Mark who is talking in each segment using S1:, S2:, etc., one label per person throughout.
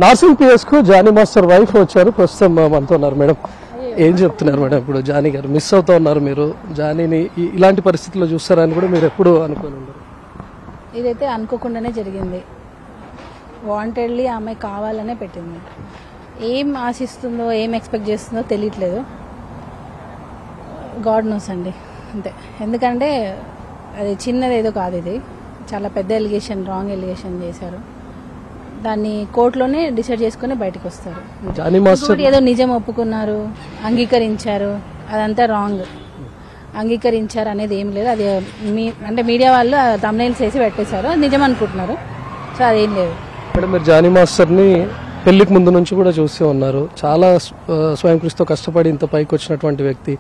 S1: Narsingi PS కు Johnny master wife వచ్చారు, ప్రస్తుతం మనతో ఉన్నారు. మేడం ఏం చెప్తున్నారు మేడం? ఇప్పుడు జానీ గారు మిస్ అవుతా ఉన్నారు, మీరు జానీని ఇలాంటి పరిస్థితుల్లో చూస్తారని కూడా మీరు ఎప్పుడు అనుకోని ఉండరు?
S2: ఇదైతే అనుకోకుండానే జరిగింది. వాంటెడ్లీ ఆమె కావాలనే పెట్టింది. ఏం ఆశిస్తుందో ఏం ఎక్స్పెక్ట్ చేస్తుందో తెలియట్లేదు. గాడ్ నోస్ అండి, అంతే. ఎందుకంటే అది చిన్నది ఏదో కాదు, ఇది చాలా పెద్ద ఎలిగేషన్, రాంగ్ ఎలిగేషన్ చేశారు. దాన్ని కోర్టులోనే డిసైడ్ చేసుకుని బయటకు వస్తారు.
S1: జానీ మాస్టర్
S2: ఏదో నిజం ఒప్పుకున్నారు, అంగీకరించారు, అదంతా రాంగ్. అంగీకరించారు అనేది ఏం లేదు. అది అంటే మీడియా వాళ్ళు తమ్నైల్స్ వేసి పెట్టేశారు, అది నిజం అనుకుంటున్నారు. సో అదేం లేదు.
S1: మేడం మీరు జానీ మాస్టర్ని పెళ్లికి ముందు నుంచి కూడా చూస్తూ ఉన్నారు. చాలా స్వయం కృషితో కష్టపడి ఇంత పైకి వచ్చినటువంటి వ్యక్తి.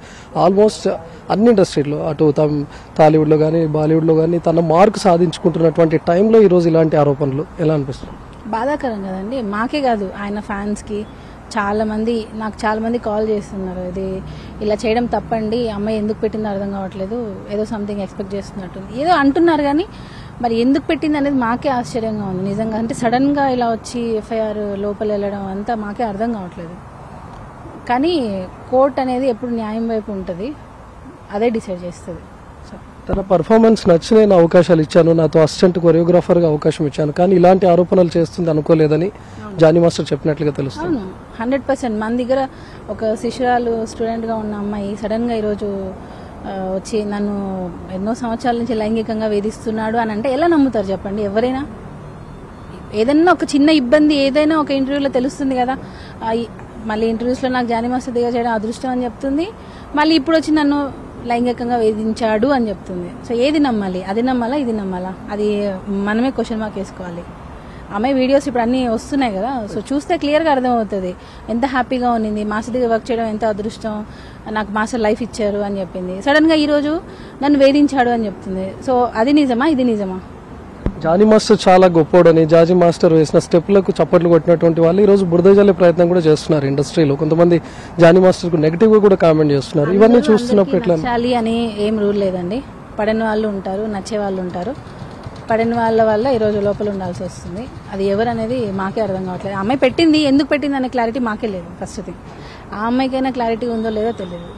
S1: ఆల్మోస్ట్ అన్ని ఇండస్ట్రీలో, అటు టాలీవుడ్లో కానీ బాలీవుడ్లో కానీ తన మార్కు సాధించుకుంటున్నటువంటి టైంలో ఈరోజు ఇలాంటి ఆరోపణలు ఎలా అనిపిస్తుంది?
S2: బాధాకరం కదండి. మాకే కాదు, ఆయన ఫ్యాన్స్కి నాకు చాలా మంది కాల్ చేస్తున్నారు. ఇది ఇలా చేయడం తప్పండి, అమ్మాయి ఎందుకు పెట్టిందో అర్థం కావట్లేదు, ఏదో సంథింగ్ ఎక్స్పెక్ట్ చేస్తున్నట్టు ఏదో అంటున్నారు. కానీ మరి ఎందుకు పెట్టింది అనేది మాకే ఆశ్చర్యంగా ఉంది నిజంగా. అంటే సడన్గా ఇలా వచ్చి ఎఫ్ఐఆర్ లోపల వెళ్ళడం అంతా మాకే అర్థం కావట్లేదు. కానీ కోర్ట్ అనేది ఎప్పుడు న్యాయం వైపు ఉంటుంది, అదే డిసైడ్ చేస్తుంది.
S1: తన పర్ఫార్మెన్స్ నచ్చి నేను అవకాశాలు ఇచ్చాను, నాతో అసిస్టెంట్ కొరియోగ్రాఫర్గా అవకాశం ఇచ్చాను, కానీ ఇలాంటి ఆరోపణలు చేస్తుంది అనుకోలేదని జానీ మాస్టర్ చెప్పినట్లుగా తెలుస్తుంది.
S2: 100%. మన దగ్గర ఒక శిష్యురాలు స్టూడెంట్గా ఉన్న అమ్మాయి సడన్గా ఈరోజు వచ్చి నన్ను ఎన్నో సంవత్సరాల నుంచి లైంగికంగా వేధిస్తున్నాడు అని అంటే ఎలా నమ్ముతారు చెప్పండి? ఎవరైనా ఏదైనా ఒక చిన్న ఇబ్బంది ఏదైనా ఒక ఇంటర్వ్యూలో తెలుస్తుంది కదా. మళ్ళీ ఇంటర్వ్యూస్లో నాకు జానీ మాస్టర్ దగ్గర చేయడం అదృష్టం అని చెప్తుంది, మళ్ళీ ఇప్పుడు వచ్చి నన్ను లైంగికంగా వేధించాడు అని చెప్తుంది. సో ఏది నమ్మాలి? అది నమ్మాలా, ఇది నమ్మాలా? అది మనమే క్వశ్చన్ మార్క్ వేసుకోవాలి. అమ్మాయి వీడియోస్ ఇప్పుడు అన్నీ వస్తున్నాయి కదా, సో చూస్తే క్లియర్గా అర్థమవుతుంది ఎంత హ్యాపీగా ఉన్నింది. మాస్టర్ దగ్గర వర్క్ చేయడం ఎంత అదృష్టం, నాకు మాస్టర్ లైఫ్ ఇచ్చారు అని చెప్పింది. సడన్గా ఈరోజు నన్ను వేధించాడు అని చెప్తుంది. సో అది నిజమా, ఇది నిజమా?
S1: జానీ మాస్టర్ చాలా గొప్పోడని, జానీ మాస్టర్ వేసిన స్టెప్లకు చప్పట్లు కొట్టినటువంటి వాళ్ళు ఈరోజు బురద జల్లే ప్రయత్నం కూడా చేస్తున్నారు ఇండస్ట్రీలో. కొంతమంది జానీ మాస్టర్ కు నెగిటివ్ గా కూడా కామెంట్ చేస్తున్నారు. ఇవన్నీ చూస్తున్నప్పుడు ఎట్లా?
S2: నచ్చాలి అని ఏం రూల్ లేదండి. పడని వాళ్ళు ఉంటారు, నచ్చే వాళ్ళు ఉంటారు. పడని వాళ్ళ వల్ల ఈరోజు లోపల ఉండాల్సి వస్తుంది. అది ఎవరు అనేది మాకే అర్థం కావట్లేదు. అమ్మాయి పెట్టింది ఎందుకు పెట్టింది అనే క్లారిటీ మాకే లేదు. ఫస్ట్ థింగ్, ఆ అమ్మాయికైనా క్లారిటీ ఉందో లేదో తెలియదు.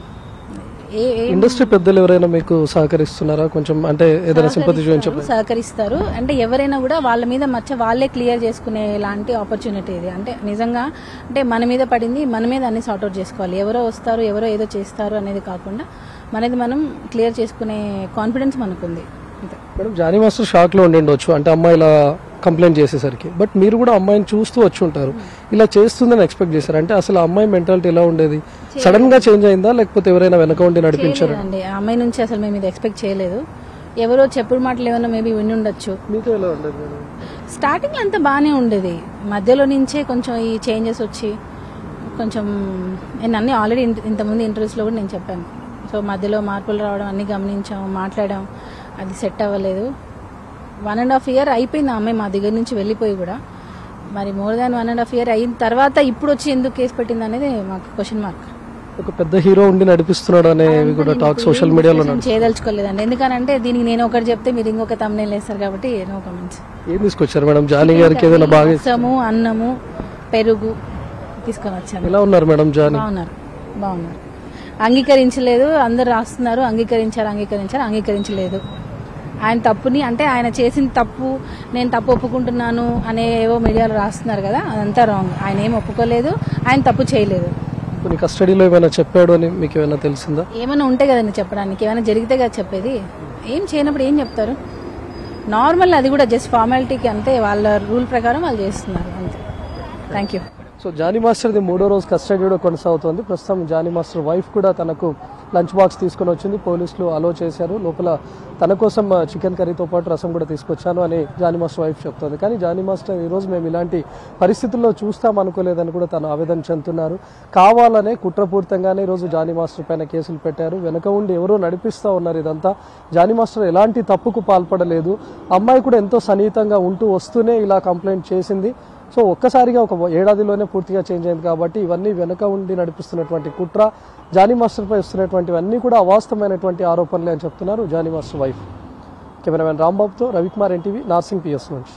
S1: ఇండస్ట్రీ పెద్దలు ఎవరైనా మీకు సహకరిస్తున్నారా? కొంచెం అంటే ఏదైనా సింపతి చూపించడం
S2: సహకరిస్తారు. అంటే ఎవరైనా కూడా వాళ్ళ మీద మచ్చ వాళ్ళే క్లియర్ చేసుకునే లాంటి ఆపర్చునిటీ ఇది. అంటే నిజంగా అంటే మన మీద పడింది, మన మీద అన్ని సార్ట్అవుట్ చేసుకోవాలి. ఎవరో వస్తారు, ఎవరో ఏదో చేస్తారు అనేది కాకుండా మనది మనం క్లియర్ చేసుకునే కాన్ఫిడెన్స్ మనకుంది.
S1: మేడం జానీ మాస్టర్ షాక్ లో ఉండిండొచ్చు, అంటే అమ్మాయి ఇలా కంప్లైంట్ చేసేసరికి. బట్ మీరు కూడా అమ్మాయిని చూస్తూ వచ్చి ఉంటారు, ఇలా చేస్తుందని ఎక్స్పెక్ట్ చేశారు. అంటే అసలు అమ్మాయి మెంటాలిటీ ఎలా ఉండేది? సడన్ గా చేంజ్ అయిందా, లేకపోతే ఎవరైనా వెనక ఉండి నడిపించారు?
S2: అండి ఆ అమ్మాయి నుంచి అసలు మేము ఇది ఎక్స్పెక్ట్ చేయలేదు. ఎవరో చెప్పుడు మాటలు ఏమైనా మేబీ విని ఉండొచ్చు.
S1: మీతో ఎలా ఉండేది?
S2: స్టార్టింగ్ అంతా బాగానే ఉండేది, మధ్యలో నుంచే కొంచెం ఈ చేంజెస్ వచ్చి కొంచెం నేను అన్ని ఆల్రెడీ ఇంతకుముందు ఇంటర్వ్యూస్లో కూడా నేను చెప్పాను. సో మధ్యలో మార్పులు రావడం అన్ని గమనించాం, మాట్లాడాం, అది సెట్ అవ్వలేదు. 1.5 year అయిపోయింది ఆ అమ్మాయి మా దగ్గర నుంచి వెళ్ళిపోయి కూడా. మరి మోర్ దాన్ 1.5 year అయిన తర్వాత ఇప్పుడు వచ్చి ఎందుకు కేసు పెట్టింది అనేది మాకు క్వశ్చన్ మార్క్.
S1: ఒక పెద్ద హీరో ఉండి నడిపిస్తున్నాడు అనేవి కూడా టాక్ సోషల్ మీడియాలో
S2: చేయదలుచుకోలేదండి. ఎందుకంటే దీనికి నేను ఒకటి చెప్తే మీరు ఇంకొక తమ్నైల్ వేస్తారు కాబట్టి నో కామెంట్స్.
S1: ఏం తీసుకొచ్చారు మేడం జానీ గారికి? ఏదైనా బాగా
S2: అన్నము, పెరుగు తీసుకొని వచ్చాను.
S1: ఎలా ఉన్నారు మేడం జానీ?
S2: బాగున్నారు. అంగీకరించలేదు, అందరు రాస్తున్నారు అంగీకరించలేదు. ఆయన తప్పుని, అంటే ఆయన చేసిన తప్పు నేను తప్పు ఒప్పుకుంటున్నాను అనే ఏవో మీడియాలో రాస్తున్నారు కదా, అదంతా రాంగ్. ఆయన ఏం ఒప్పుకోలేదు, ఆయన తప్పు చేయలేదు.
S1: కొన్ని కస్టడీలో ఏమైనా చెప్పాడు అని మీకు ఏమైనా తెలిసిందా?
S2: ఏమైనా ఉంటే కదండి చెప్పడానికి, ఏమైనా జరిగితే కదా చెప్పేది. ఏం చేయనప్పుడు ఏం చెప్తారు? నార్మల్, అది కూడా జస్ట్ ఫార్మాలిటీకి, అంతే. వాళ్ళ రూల్ ప్రకారం వాళ్ళు చేస్తున్నారు అంతే. Thank you.
S1: సో జానీ మాస్టర్ది 3వ రోజు కస్టడీ కూడా కొనసాగుతోంది. ప్రస్తుతం జానీ మాస్టర్ వైఫ్ కూడా తనకు లంచ్ బాక్స్ తీసుకొని వచ్చింది, పోలీసులు అలో చేశారు. లోపల తన కోసం చికెన్ కర్రీతో పాటు రసం కూడా తీసుకొచ్చాను అని జానీ మాస్టర్ వైఫ్ చెప్తోంది. కానీ జానీ మాస్టర్ ఈరోజు మేము ఇలాంటి పరిస్థితుల్లో చూస్తాం అనుకోలేదని కూడా తను ఆవేదన చెందుతున్నారు. కావాలనే కుట్రపూరితంగానే ఈరోజు జానీ మాస్టర్ పైన కేసులు పెట్టారు, వెనక ఉండి ఎవరో నడిపిస్తూ ఉన్నారు ఇదంతా. జానీ మాస్టర్ ఎలాంటి తప్పుకు పాల్పడలేదు, అమ్మాయి కూడా ఎంతో సన్నిహితంగా ఉంటూ వస్తూనే ఇలా కంప్లైంట్ చేసింది. సో ఒక్కసారిగా ఒక ఏడాదిలోనే పూర్తిగా చేంజ్ అయింది కాబట్టి ఇవన్నీ వెనక ఉండి నడిపిస్తున్నటువంటి కుట్ర, జానీ మాస్టర్పై వస్తున్నటువంటివన్నీ కూడా అవాస్తవమైనటువంటి ఆరోపణలే అని చెప్తున్నారు జానీ మాస్టర్ వైఫ్. కెమెరామెన్ రాంబాబుతో రవికుమార్, ఎన్టీవీ, నార్సింగ్ పిఎస్ నుంచి.